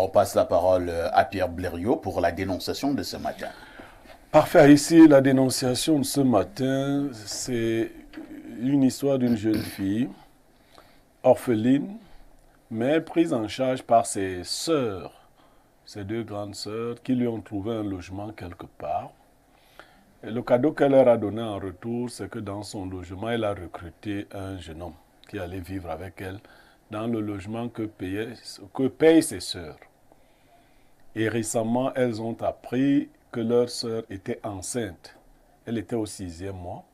on passe la parole à Pierre Blériot pour la dénonciation de ce matin. Parfait. Ici, la dénonciation de ce matin, c'est une histoire d'une jeune fille, orpheline, mais prise en charge par ses sœurs, ses deux grandes sœurs, qui lui ont trouvé un logement quelque part. Et le cadeau qu'elle leur a donné en retour, c'est que dans son logement, elle a recruté un jeune homme qui allait vivre avec elle dans le logement que payent ses sœurs. Et récemment, elles ont appris que leur sœur était enceinte. Elle était au 6e mois.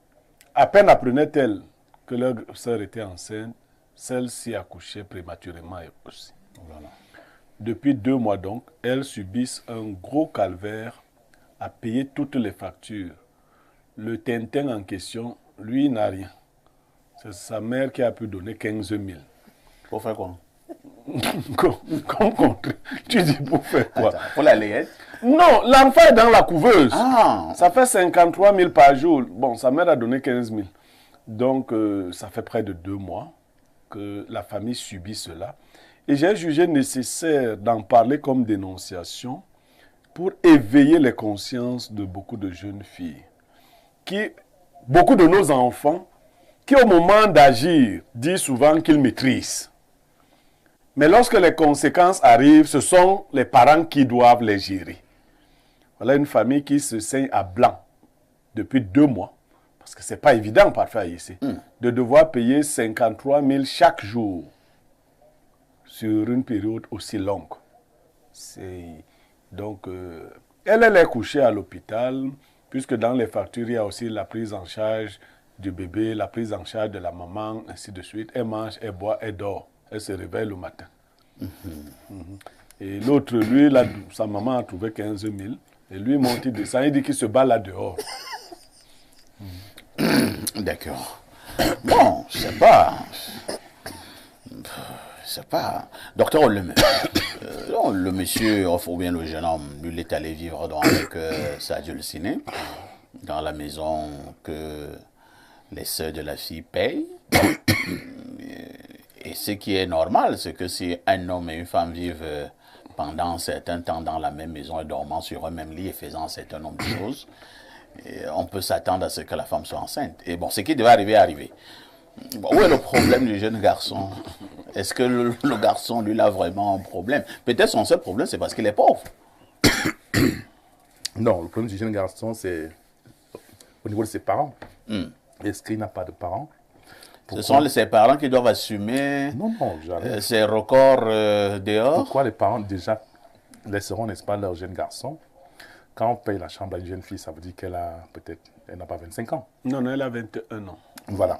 À peine apprenait-elle que leur sœur était enceinte, celle-ci accouchait prématurément aussi. Voilà. Depuis 2 mois donc, elles subissent un gros calvaire à payer toutes les factures. Le Tintin en question, lui, n'a rien. C'est sa mère qui a pu donner 15 000. Pour faire quoi? Tu dis pour faire quoi? Attends, pour la layette? Non, l'enfant est dans la couveuse. Ah. Ça fait 53 000 par jour. Bon, sa mère a donné 15 000. Donc, ça fait près de 2 mois que la famille subit cela. Et j'ai jugé nécessaire d'en parler comme dénonciation pour éveiller les consciences de beaucoup de jeunes filles. Beaucoup de nos enfants, qui au moment d'agir, disent souvent qu'ils maîtrisent. Mais lorsque les conséquences arrivent, ce sont les parents qui doivent les gérer. Voilà une famille qui se saigne à blanc depuis 2 mois. Parce que ce n'est pas évident parfois ici, de devoir payer 53 000 chaque jour sur une période aussi longue. Donc, elle est couchée à l'hôpital, puisque dans les factures, il y a aussi la prise en charge du bébé, la prise en charge de la maman, ainsi de suite. Elle mange, elle boit, elle dort. Elle se réveille le matin. Et l'autre, lui, sa maman a trouvé 15 000. Et lui, monte, il descend, il dit qu'il se bat là dehors. D'accord. Bon, je sais pas. Docteur, le monsieur, ou bien le jeune homme, lui, il est allé vivre donc avec Sadio Le Ciné, dans la maison que les sœurs de la fille payent. Et ce qui est normal, c'est que si un homme et une femme vivent pendant un certain temps dans la même maison et dormant sur un même lit et faisant un certain nombre de choses, on peut s'attendre à ce que la femme soit enceinte. Et bon, ce qui devait arriver est arrivé. Bon, où est le problème du jeune garçon? Est-ce que le garçon, lui, a vraiment un problème? Peut-être son seul problème, c'est parce qu'il est pauvre. Non, le problème du jeune garçon, c'est au niveau de ses parents. Est-ce qu'il n'a pas de parents? Pourquoi? Ce sont ses parents qui doivent assumer ses records dehors. Pourquoi les parents déjà laisseront, n'est-ce pas, leur jeune garçon? Quand on paye la chambre à une jeune fille, ça veut dire qu'elle a peut-être, elle n'a pas 25 ans. Non, elle a 21 ans. Voilà.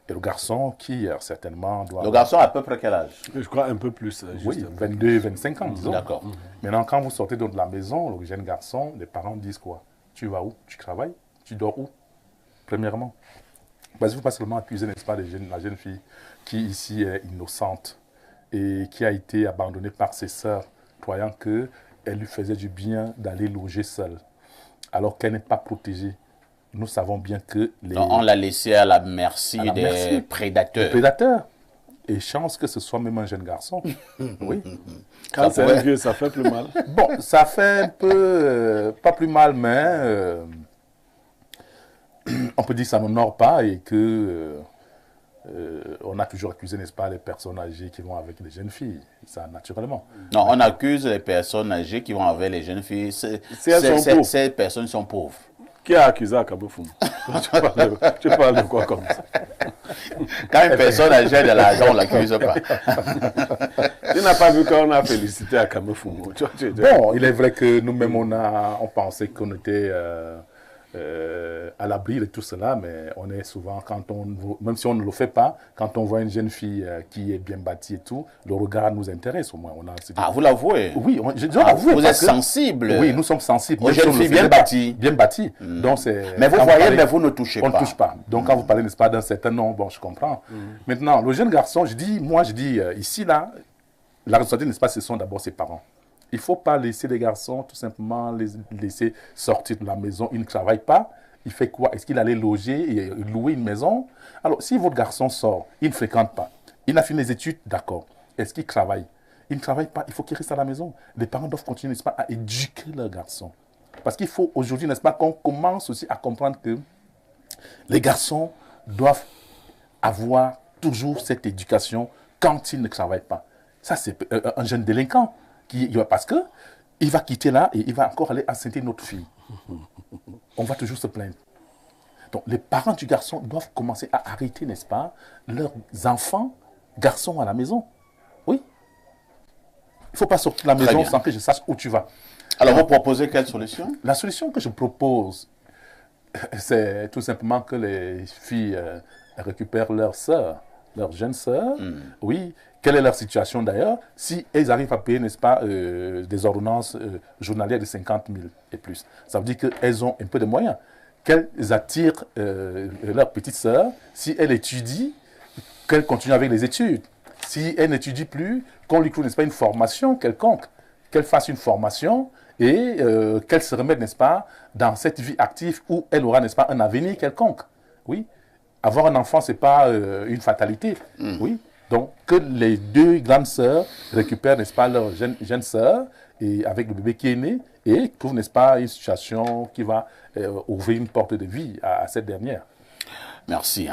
Et le garçon qui certainement doit... Le garçon a à peu près quel âge? Je crois un peu plus. Oui, 22, 25 ans, disons. D'accord. Maintenant, quand vous sortez de la maison, le jeune garçon, les parents disent quoi? Tu vas où? Tu travailles? Tu dors où? Premièrement. Parce qu'il ne faut pas seulement accuser, n'est-ce pas, la jeune fille qui ici est innocente et qui a été abandonnée par ses sœurs, croyant qu'elle lui faisait du bien d'aller loger seule, alors qu'elle n'est pas protégée. Nous savons bien que on l'a laissé à la merci des prédateurs. Des prédateurs. Et chance que ce soit même un jeune garçon. Oui. Quand c'est un vieux, ça fait plus mal. Bon, ça fait un peu, pas plus mal, mais on peut dire que ça n'honore pas et que on a toujours accusé, n'est-ce pas, les personnes âgées qui vont avec les jeunes filles. Ça, naturellement. Non, on accuse les personnes âgées qui vont avec les jeunes filles. Ces personnes sont pauvres. Qui a accusé à Kabofoum? Tu parles de quoi comme ça? Quand une personne âgée a de l'argent, on ne l'accuse pas. Tu n'as pas vu qu'on a félicité à Kabofoum? Bon, il est vrai que nous-mêmes, on pensait qu'on était à l'abri de tout cela, mais on est souvent, même si on ne le fait pas, quand on voit une jeune fille qui est bien bâtie et tout, le regard nous intéresse au moins. Vous l'avouez? Oui, je dois l'avouer. Vous êtes sensible? Oui, nous sommes sensibles. Aux jeunes filles bien bâties. Bien bâties. Donc, mais vous voyez, mais vous ne touchez pas. On ne touche pas. Donc, quand vous parlez, n'est-ce pas, d'un certain nombre, bon, je comprends. Maintenant, le jeune garçon, je dis, ici, là, la responsabilité, n'est-ce pas, ce sont d'abord ses parents. Il ne faut pas laisser les garçons tout simplement les laisser sortir de la maison. Ils ne travaillent pas. Il fait quoi? Est-ce qu'il allait loger et louer une maison? Alors, si votre garçon sort, il ne fréquente pas. Il a fini les études, d'accord. Est-ce qu'il travaille? il ne travaille pas, il faut qu'il reste à la maison. Les parents doivent continuer, n'est-ce pas, à éduquer leurs garçons. Parce qu'il faut aujourd'hui, n'est-ce pas, qu'on commence aussi à comprendre que les garçons doivent avoir toujours cette éducation quand ils ne travaillent pas. Ça, c'est un jeune délinquant parce que il va quitter là et il va encore aller enceinter notre fille. On va toujours se plaindre. Donc, les parents du garçon doivent commencer à arrêter, n'est-ce pas, leurs enfants garçons à la maison. Oui. Il ne faut pas sortir de la maison sans que je sache où tu vas. Alors, vous proposez quelle solution? La solution que je propose, c'est tout simplement que les filles récupèrent leur sœur, leur jeune sœur. Oui. Quelle est leur situation d'ailleurs? Si elles arrivent à payer, n'est-ce pas, des ordonnances journalières de 50 000 et plus, ça veut dire qu'elles ont un peu de moyens. Qu'elles attirent leur petite sœur. Si elle étudie, qu'elle continue avec les études. Si elle n'étudie plus, qu'on lui trouve, n'est-ce pas, une formation quelconque. Qu'elle fasse une formation et qu'elle se remette, n'est-ce pas, dans cette vie active où elle aura, n'est-ce pas, un avenir quelconque. Oui. Avoir un enfant, ce n'est pas une fatalité. Oui. Donc, que les deux grandes sœurs récupèrent, n'est-ce pas, leur jeune sœur, et avec le bébé qui est né, et trouvent, n'est-ce pas, une situation qui va ouvrir une porte de vie à cette dernière. Merci,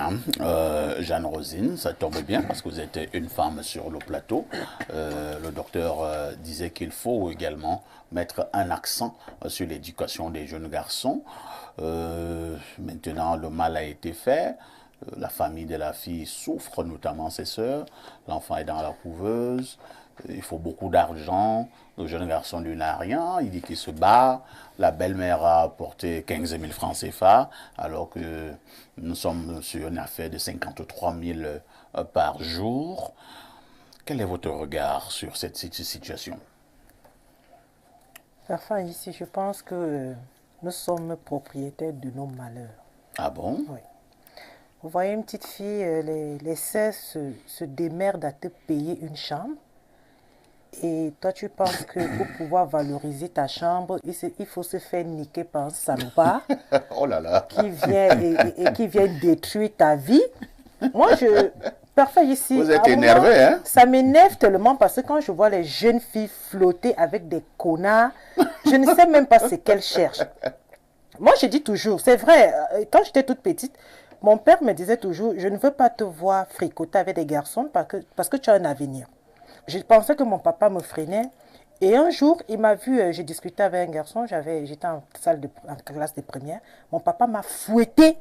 Jeanne Rosine, ça tombe bien parce que vous êtes une femme sur le plateau. Le docteur disait qu'il faut également mettre un accent sur l'éducation des jeunes garçons. Maintenant, le mal a été fait. La famille de la fille souffre, notamment ses sœurs. L'enfant est dans la couveuse. Il faut beaucoup d'argent. Le jeune garçon, lui, n'a rien. Il dit qu'il se bat. La belle-mère a apporté 15 000 francs CFA, alors que nous sommes sur une affaire de 53 000 par jour. Quel est votre regard sur cette situation? Enfin, ici, je pense que nous sommes propriétaires de nos malheurs. Ah bon? Oui. Vous voyez, une petite fille, les sœurs se démerdent à te payer une chambre. Et toi, tu penses que pour pouvoir valoriser ta chambre, il faut se faire niquer par un salopard oh là là. Qui vient et qui vient détruire ta vie. Moi, parfois ici, vous êtes énervé, hein? Ça m'énerve tellement parce que quand je vois les jeunes filles flotter avec des connards, je ne sais même pas ce qu'elles cherchent. Moi, je dis toujours, c'est vrai, quand j'étais toute petite, mon père me disait toujours, je ne veux pas te voir fricoter avec des garçons parce que tu as un avenir. Je pensais que mon papa me freinait. Et un jour, il m'a vu, j'ai discuté avec un garçon, j'étais en classe de première. Mon papa m'a fouetté.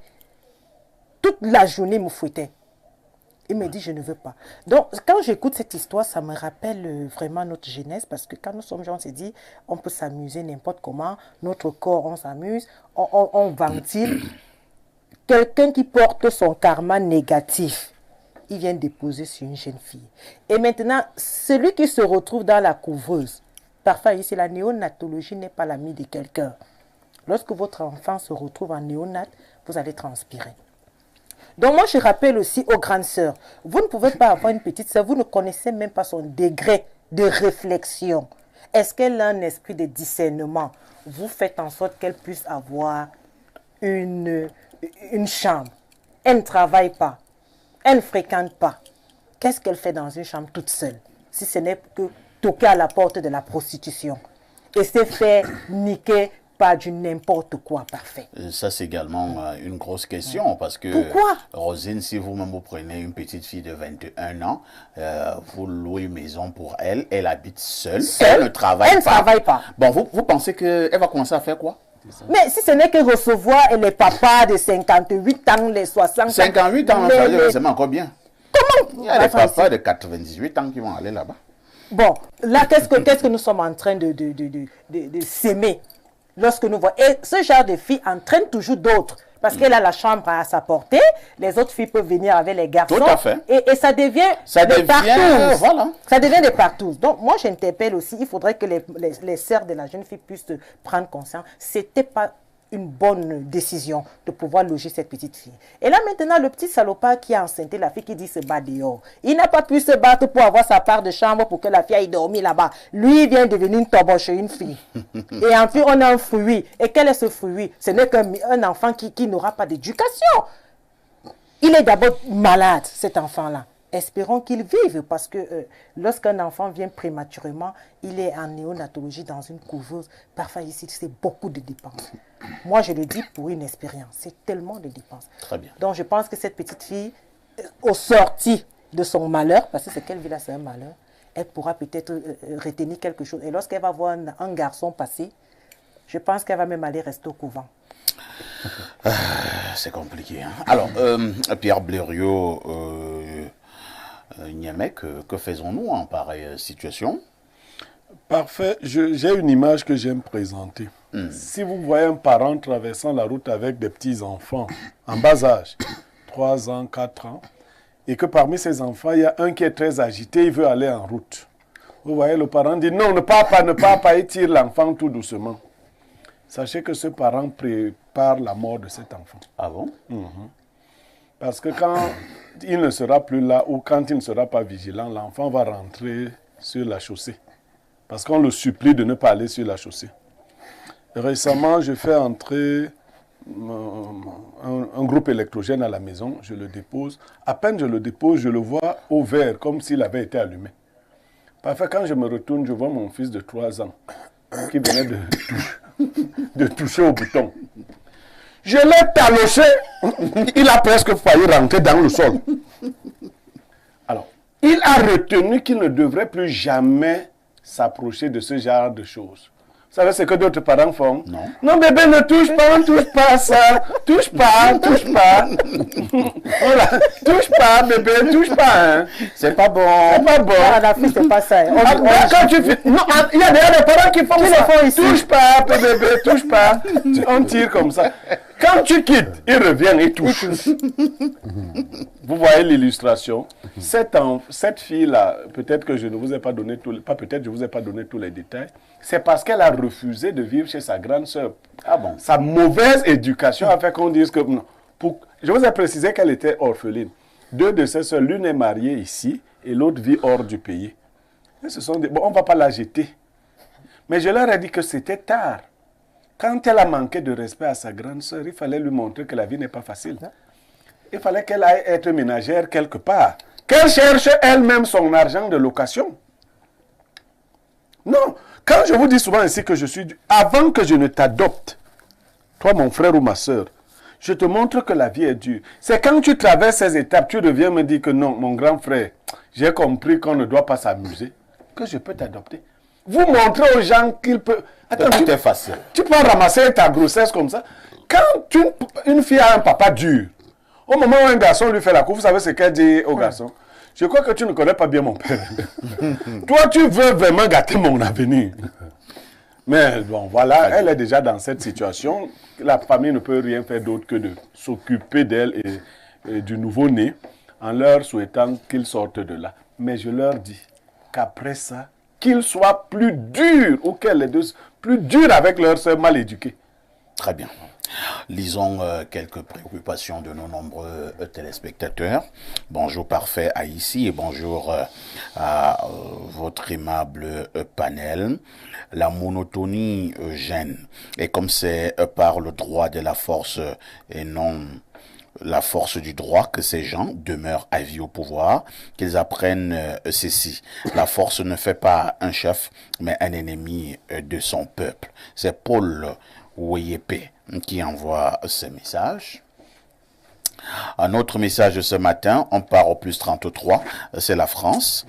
Toute la journée, il me fouettait. Il me dit, je ne veux pas. Donc, quand j'écoute cette histoire, ça me rappelle vraiment notre jeunesse. Parce que quand nous sommes jeunes, on s'est dit, on peut s'amuser n'importe comment. Notre corps, on s'amuse, on ventile. Quelqu'un qui porte son karma négatif, il vient déposer sur une jeune fille. Et maintenant, celui qui se retrouve dans la couveuse, parfois ici, la néonatologie n'est pas l'ami de quelqu'un. Lorsque votre enfant se retrouve en néonat, vous allez transpirer. Donc moi, je rappelle aussi aux grandes sœurs, vous ne pouvez pas avoir une petite sœur, vous ne connaissez même pas son degré de réflexion. Est-ce qu'elle a un esprit de discernement? Vous faites en sorte qu'elle puisse avoir une chambre. Elle ne travaille pas. Elle ne fréquente pas. Qu'est-ce qu'elle fait dans une chambre toute seule? Si ce n'est que toquer à la porte de la prostitution. Et se faire niquer par du n'importe quoi parfait. Ça, c'est également une grosse question. Parce que, pourquoi? Rosine, si vous-même vous prenez une petite fille de 21 ans, vous louez une maison pour elle, elle habite seule, elle ne travaille pas. Bon, vous pensez qu'elle va commencer à faire quoi? Mais si ce n'est que recevoir les papas de 58 ans, les 60 ans. 58 ans, c'est encore bien. Comment? Il y a des papas de 98 ans qui vont aller là-bas. Bon, là, qu'est-ce que nous sommes en train de s'aimer lorsque nous voyons? Et ce genre de fille entraîne toujours d'autres. Parce qu'elle a la chambre à sa portée, les autres filles peuvent venir avec les garçons. Tout à fait. Et ça devient des partous. Voilà. Ça devient des partous. Donc, moi, j'interpelle aussi, il faudrait que les sœurs de la jeune fille puissent prendre conscience. Ce n'était pas une bonne décision de pouvoir loger cette petite fille. Et là, maintenant, le petit salopard qui a enceinté la fille qui dit se bat dehors. Il n'a pas pu se battre pour avoir sa part de chambre pour que la fille aille dormir là-bas. Lui, il vient devenir une toboche, une fille. Et en plus, on a un fruit. Et quel est ce fruit? Ce n'est qu'un enfant qui n'aura pas d'éducation. Il est d'abord malade, cet enfant-là. espérons qu'il vive parce que lorsqu'un enfant vient prématurément, il est en néonatologie dans une couveuse. Parfois ici, c'est beaucoup de dépenses. Moi, je le dis pour une expérience. C'est tellement de dépenses. Très bien. Donc, je pense que cette petite fille, au sorti de son malheur, parce que ce qu'elle vit là, c'est un malheur, elle pourra peut-être retenir quelque chose. Et lorsqu'elle va voir un garçon passer, je pense qu'elle va même aller rester au couvent. C'est compliqué. Hein? Alors, Pierre Blériot, Niamey, que faisons-nous en pareille situation? Parfait. J'ai une image que j'aime présenter. Si vous voyez un parent traversant la route avec des petits-enfants en bas âge, 3 ans, 4 ans, et que parmi ces enfants, il y a un qui est très agité, il veut aller en route. Vous voyez, le parent dit non, ne pars pas, et tire l'enfant tout doucement. Sachez que ce parent prépare la mort de cet enfant. Ah bon? Parce que quand il ne sera plus là ou quand il ne sera pas vigilant, l'enfant va rentrer sur la chaussée. Parce qu'on le supplie de ne pas aller sur la chaussée. Récemment, je fais entrer un groupe électrogène à la maison, je le dépose. À peine je le dépose, je le vois au vert, comme s'il avait été allumé. Parfois, quand je me retourne, je vois mon fils de 3 ans qui venait de toucher au bouton. Je l'ai taloché. Il a presque failli rentrer dans le sol. Alors, il a retenu qu'il ne devrait plus jamais s'approcher de ce genre de choses. Vous savez ce que d'autres parents font? Non. Non, bébé, ne touche pas à ça. Touche pas. Voilà. Touche pas, bébé, touche pas. Hein. C'est pas bon. C'est pas bon. Ah, la fille, c'est pas ça. Quand tu fais... Non, il y a des parents qui font ça. Touche pas, bébé, touche pas. On tire comme ça. Quand tu quittes, il revient et touche. Vous voyez l'illustration. Cette fille-là, peut-être que je ne vous ai pas donné je vous ai pas donné tous les détails. C'est parce qu'elle a refusé de vivre chez sa grande sœur. Ah bon? Sa mauvaise éducation a fait qu'on dise que... Non, je vous ai précisé qu'elle était orpheline. 2 de ses sœurs, l'une est mariée ici et l'autre vit hors du pays. Et bon, on ne va pas la jeter. Mais je leur ai dit que c'était tard. Quand elle a manqué de respect à sa grande sœur, il fallait lui montrer que la vie n'est pas facile. Il fallait qu'elle aille être ménagère quelque part. Qu'elle cherche elle-même son argent de location. Non. Quand je vous dis souvent ici que je suis... Avant que je ne t'adopte, toi mon frère ou ma sœur, je te montre que la vie est dure. C'est quand tu traverses ces étapes, tu reviens me dire que non, mon grand frère, j'ai compris qu'on ne doit pas s'amuser, que je peux t'adopter. Vous montrez aux gens qu'ils peuvent... Attends, tout est facile. Tu peux ramasser ta grossesse comme ça. Quand une fille a un papa dur, au moment où un garçon lui fait la cour, vous savez ce qu'elle dit au garçon? Je crois que tu ne connais pas bien mon père. Toi, tu veux vraiment gâter mon avenir. Mais bon, voilà, elle est déjà dans cette situation. La famille ne peut rien faire d'autre que de s'occuper d'elle et du nouveau-né en leur souhaitant qu'ils sortent de là. Mais je leur dis qu'après ça, qu'ils soient plus durs ou qu'elles les deux plus dures avec leurs sœurs mal éduquées. Très bien. Lisons quelques préoccupations de nos nombreux téléspectateurs. Bonjour parfait à ici et bonjour à votre aimable panel. La monotonie gêne et comme c'est par le droit de la force et non la force du droit que ces gens demeurent à vie au pouvoir, qu'ils apprennent ceci. La force ne fait pas un chef, mais un ennemi de son peuple. C'est Paul Ouyepe qui envoie ce message. Un autre message ce matin, on part au plus 33, c'est la France.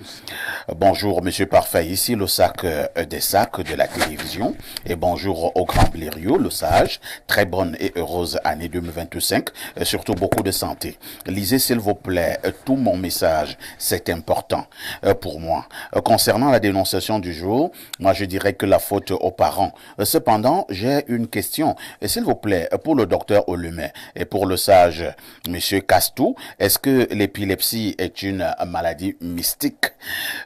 Bonjour Monsieur Parfait, ici le sac des sacs de la télévision. Et bonjour au Grand Blériot, le sage. Très bonne et heureuse année 2025, surtout beaucoup de santé. Lisez s'il vous plaît tout mon message, c'est important pour moi. Concernant la dénonciation du jour, moi je dirais que la faute aux parents. Cependant, j'ai une question. S'il vous plaît, pour le docteur Olumet et pour le sage Monsieur Castou, est-ce que l'épilepsie est une maladie mystique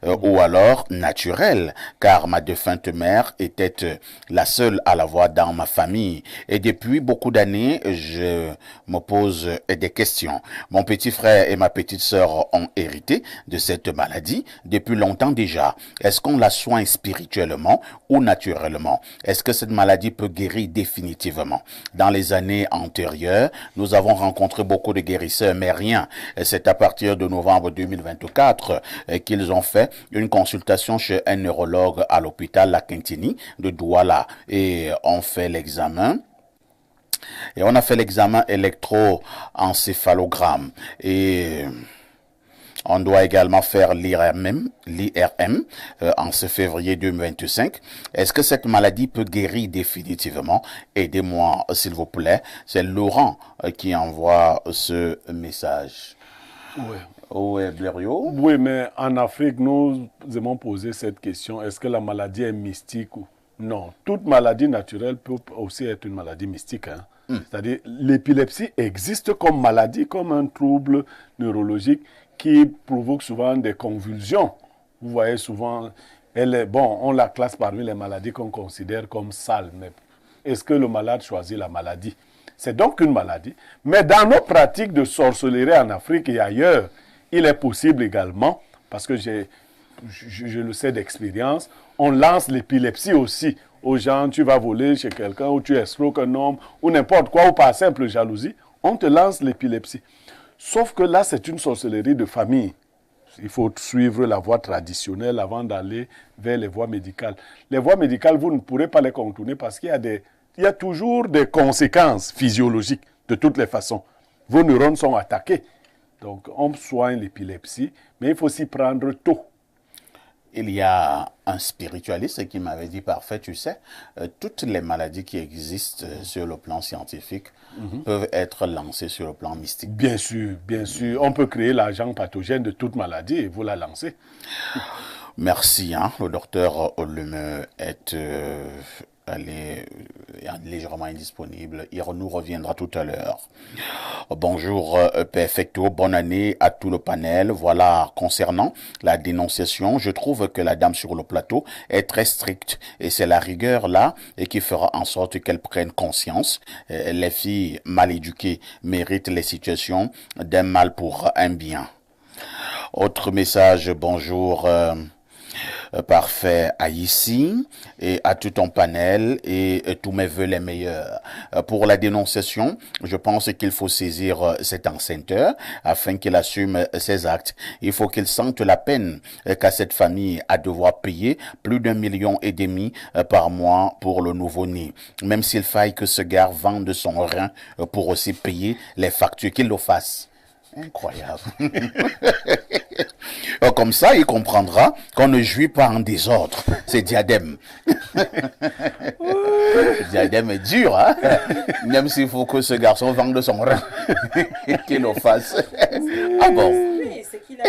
ou alors naturelle? Car ma défunte mère était la seule à l'avoir dans ma famille. Et depuis beaucoup d'années, je me pose des questions. Mon petit frère et ma petite sœur ont hérité de cette maladie depuis longtemps déjà. Est-ce qu'on la soigne spirituellement ou naturellement? Est-ce que cette maladie peut guérir définitivement? Dans les années antérieures, nous avons rencontré beaucoup beaucoup de guérisseurs, mais rien. C'est à partir de novembre 2024 qu'ils ont fait une consultation chez un neurologue à l'hôpital La Quintini de Douala et on fait l'examen. Et on a fait l'examen électroencéphalogramme et on doit également faire l'IRM en ce février 2025. Est-ce que cette maladie peut guérir définitivement? Aidez-moi, s'il vous plaît. C'est Laurent qui envoie ce message. Oui. Oui, Blériot. Oui, mais en Afrique, nous aimons poser cette question. Est-ce que la maladie est mystique ou non? Toute maladie naturelle peut aussi être une maladie mystique. Hein? C'est-à-dire, l'épilepsie existe comme maladie, comme un trouble neurologique qui provoque souvent des convulsions. Vous voyez souvent, on la classe parmi les maladies qu'on considère comme sales. Mais est-ce que le malade choisit la maladie? C'est donc une maladie. Mais dans nos pratiques de sorcellerie en Afrique et ailleurs, il est possible également, parce que je le sais d'expérience, on lance l'épilepsie aussi aux gens. Tu vas voler chez quelqu'un ou tu escroques un homme ou n'importe quoi, ou par simple jalousie, on te lance l'épilepsie. Sauf que là, c'est une sorcellerie de famille. Il faut suivre la voie traditionnelle avant d'aller vers les voies médicales. Les voies médicales, vous ne pourrez pas les contourner parce qu'il y a toujours des conséquences physiologiques de toutes les façons. Vos neurones sont attaqués. Donc, on soigne l'épilepsie, mais il faut s'y prendre tôt. Il y a un spiritualiste qui m'avait dit, parfait, tu sais, toutes les maladies qui existent sur le plan scientifique peuvent être lancées sur le plan mystique. Bien sûr, bien sûr. On peut créer l'agent pathogène de toute maladie et vous la lancez. Merci, hein. Le docteur Oleme est légèrement indisponible. Il nous reviendra tout à l'heure. Bonjour, Perfecto. Bonne année à tout le panel. Voilà, concernant la dénonciation, je trouve que la dame sur le plateau est très stricte et c'est la rigueur là et qui fera en sorte qu'elle prenne conscience. Les filles mal éduquées méritent les situations d'un mal pour un bien. Autre message, bonjour. Parfait à ici et à tout ton panel et tous mes vœux les meilleurs. Pour la dénonciation, je pense qu'il faut saisir cet enceinteur afin qu'il assume ses actes. Il faut qu'il sente la peine qu'à cette famille à devoir payer plus d'1,5 million par mois pour le nouveau-né. Même s'il faille que ce gars vende son rein pour aussi payer les factures, qu'il le fasse. Incroyable. Comme ça, il comprendra qu'on ne jouit pas en désordre. C'est Diadème. Diadème est dur, hein? Même s'il faut que ce garçon vende son rein. Qu'il le fasse. Ah bon? C'est qu'il a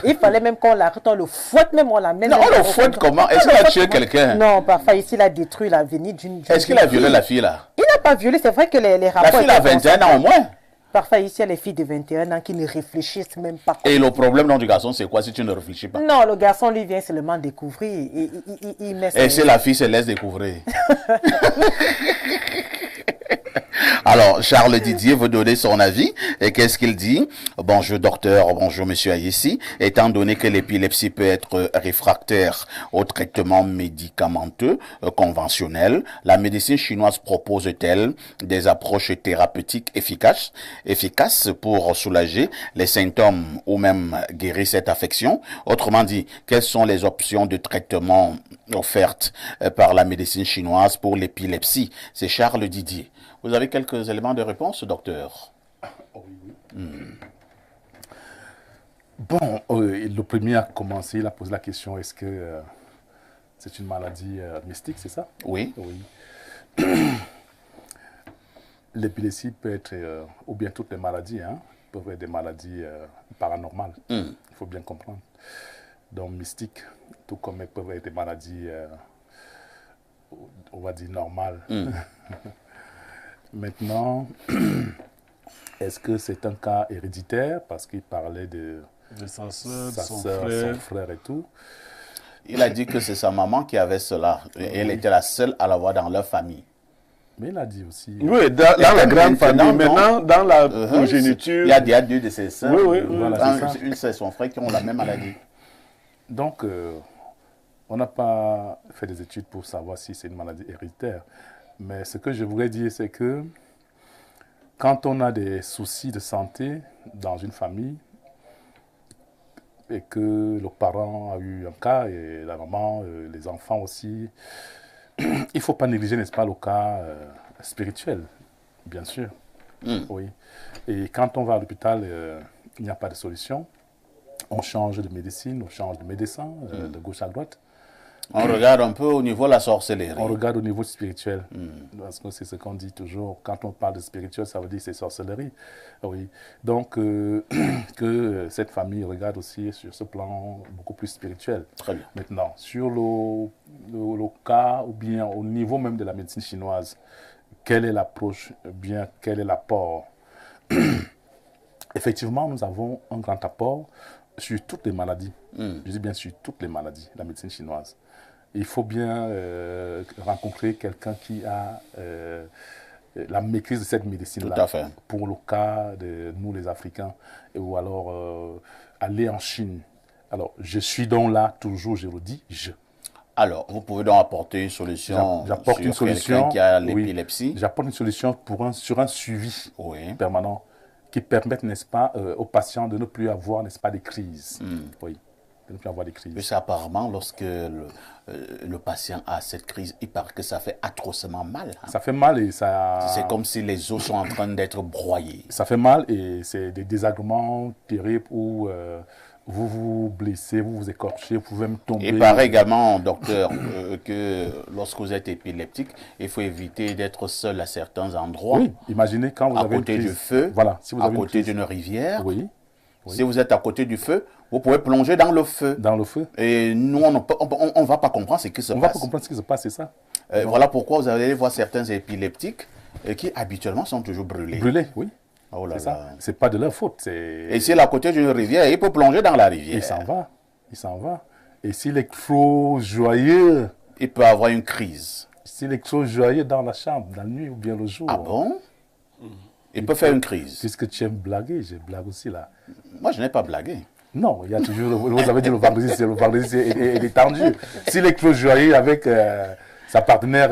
il fallait même qu'on l'arrête, on le fouette, même on l'amène. Non, on le fouette comment? Est-ce qu'il a tué quelqu'un? Non, parfois ici, il a détruit l'avenir d'une. Est-ce qu'il a violé la fille là? Il n'a pas violé, c'est vrai que les rapports. La fille a 21 ans au moins. Parfois ici, il y a les filles de 21 ans qui ne réfléchissent même pas. Et le problème dans du garçon, c'est quoi si tu ne réfléchis pas? Non, le garçon, lui, vient seulement découvrir. Il met et si la fille se laisse découvrir? Alors, Charles Didier veut donner son avis. Et qu'est-ce qu'il dit? Bonjour docteur, bonjour monsieur Ayessi. Étant donné que l'épilepsie peut être réfractaire au traitement médicamenteux conventionnel, la médecine chinoise propose-t-elle des approches thérapeutiques efficaces pour soulager les symptômes ou même guérir cette affection? Autrement dit, quelles sont les options de traitement offertes par la médecine chinoise pour l'épilepsie? C'est Charles Didier. Vous avez quelques éléments de réponse, docteur? Bon, le premier a commencé, il a posé la question, est-ce que c'est une maladie mystique, c'est ça? Oui. Oui. L'épilepsie peut être, ou bien toutes les maladies, peuvent être des maladies paranormales. Il faut bien comprendre. Donc, mystiques, tout comme elles peuvent être des maladies, on va dire, normales. Maintenant, est-ce que c'est un cas héréditaire? Parce qu'il parlait de sa soeur, son frère et tout. Il a dit que c'est sa maman qui avait cela. Et elle était la seule à l'avoir dans leur famille. Mais il a dit aussi... Oui, dans la grande famille. Maintenant, dans la progéniture... Il y a deux de ses sœurs. Oui. Voilà, une c'est son frère qui ont la même maladie. Donc, on n'a pas fait des études pour savoir si c'est une maladie héréditaire. Mais ce que je voudrais dire, c'est que quand on a des soucis de santé dans une famille et que le parent a eu un cas et la maman, les enfants aussi, il ne faut pas négliger, n'est-ce pas, le cas spirituel, bien sûr. Oui. Et quand on va à l'hôpital, il n'y a pas de solution. On change de médecine, on change de médecin, de gauche à droite. On regarde un peu au niveau de la sorcellerie. On regarde au niveau spirituel. Parce que c'est ce qu'on dit toujours. Quand on parle de spirituel, ça veut dire que c'est sorcellerie. Oui. Donc, que cette famille regarde aussi sur ce plan beaucoup plus spirituel. Très bien. Maintenant, sur le cas, ou bien au niveau même de la médecine chinoise, quelle est l'approche, bien quel est l'apport? Effectivement, nous avons un grand apport sur toutes les maladies. Je dis bien sur toutes les maladies, la médecine chinoise. Il faut bien rencontrer quelqu'un qui a la maîtrise de cette médecine-là. Tout à fait. Pour le cas de nous, les Africains, ou alors aller en Chine. Alors, je suis donc là, toujours, je le dis, Alors, vous pouvez donc apporter une solution J'apporte sur une solution quelqu'un qui a oui, l'épilepsie. J'apporte une solution sur un suivi Oui. permanent qui permette, n'est-ce pas, aux patients de ne plus avoir, n'est-ce pas, des crises. Oui, de ne plus avoir des crises. Mais c'est apparemment, lorsque le patient a cette crise, il paraît que ça fait atrocement mal. Hein. Ça fait mal et ça... C'est comme si les os sont en train d'être broyés. Ça fait mal et c'est des désagréments terribles où vous vous blessez, vous vous écorchez, vous pouvez même tomber. Il paraît également, docteur, que lorsque vous êtes épileptique, il faut éviter d'être seul à certains endroits. Oui, imaginez quand vous à avez côté une du crise. feu, Voilà, si vous à avez côté une crise. d'une rivière. Oui, Si vous êtes à côté du feu, vous pouvez plonger dans le feu. dans le feu. Et nous, on ne va pas comprendre ce qui se On ne va passe. pas comprendre ce qui se passe, c'est ça. Voilà pourquoi vous allez voir certains épileptiques qui habituellement sont toujours brûlés. Brûler, oui. Oh là C'est ça. là. C'est pas de leur faute. Et s'il est à côté d'une rivière, il peut plonger dans la rivière. Il s'en va. Il s'en va. Et s'il est trop joyeux, Il peut avoir une crise. s'il est trop joyeux dans la chambre, la nuit ou bien le jour. Ah bon? Il peut faire une crise. Puisque tu aimes blaguer, je blague aussi là. Moi, je n'ai pas blagué. Non, il y a toujours, vous avez dit le vendredi c'est détendu. S'il est trop joyeux avec sa partenaire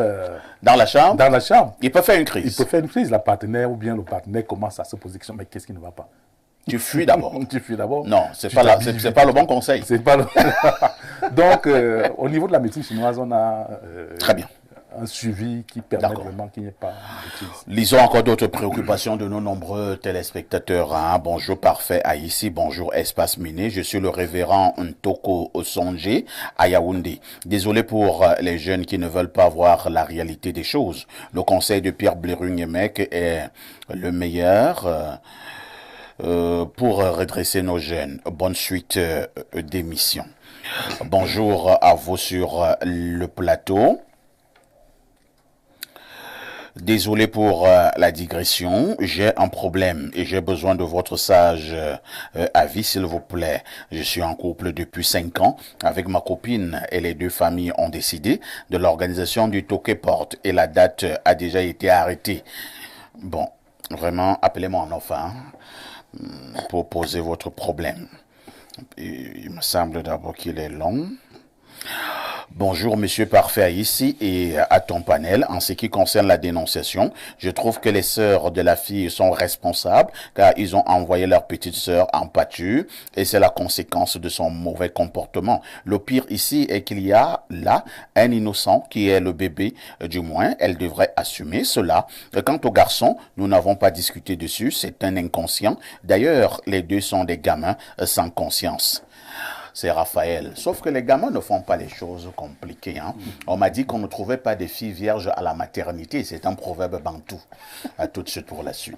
Dans la chambre, dans la chambre, il peut faire une il crise. peut faire une crise. La partenaire ou bien le partenaire commence à se poser la question, mais qu'est-ce qui ne va pas? Tu fuis d'abord. Tu fuis d'abord. Non, c'est Tu pas, t'habilles c'est pas le bon conseil. C'est pas le... Donc, au niveau de la médecine chinoise, on a Très bien. un suivi qui permet D'accord. vraiment qu'il n'y ait pas de crise. Lisons encore d'autres préoccupations de nos nombreux téléspectateurs. Hein. Bonjour Parfait Haïti, bonjour Espace Miné. Je suis le révérend Ntoko Osonje à Yaoundé. Désolé pour les jeunes qui ne veulent pas voir la réalité des choses. Le conseil de Pierre Blérung-Emek est le meilleur pour redresser nos jeunes. Bonne suite d'émission. Bonjour à vous sur le plateau. Désolé pour la digression, j'ai un problème et j'ai besoin de votre sage avis, s'il vous plaît. Je suis en couple depuis 5 ans avec ma copine et les deux familles ont décidé de l'organisation du Toké Porte et la date a déjà été arrêtée. Bon, vraiment, appelez-moi en enfin pour poser votre problème. Il me semble d'abord qu'il est long. Bonjour Monsieur Parfait ici et à ton panel. En ce qui concerne la dénonciation, je trouve que les sœurs de la fille sont responsables car ils ont envoyé leur petite sœur en pâture et c'est la conséquence de son mauvais comportement. Le pire ici est qu'il y a là un innocent qui est le bébé, du moins elle devrait assumer cela. Quant au garçon, nous n'avons pas discuté dessus, c'est un inconscient. D'ailleurs, les deux sont des gamins sans conscience. C'est Raphaël. Sauf que les gamins ne font pas les choses compliquées. Hein. On m'a dit qu'on ne trouvait pas des filles vierges à la maternité. C'est un proverbe bantou. À tout de suite pour la suite.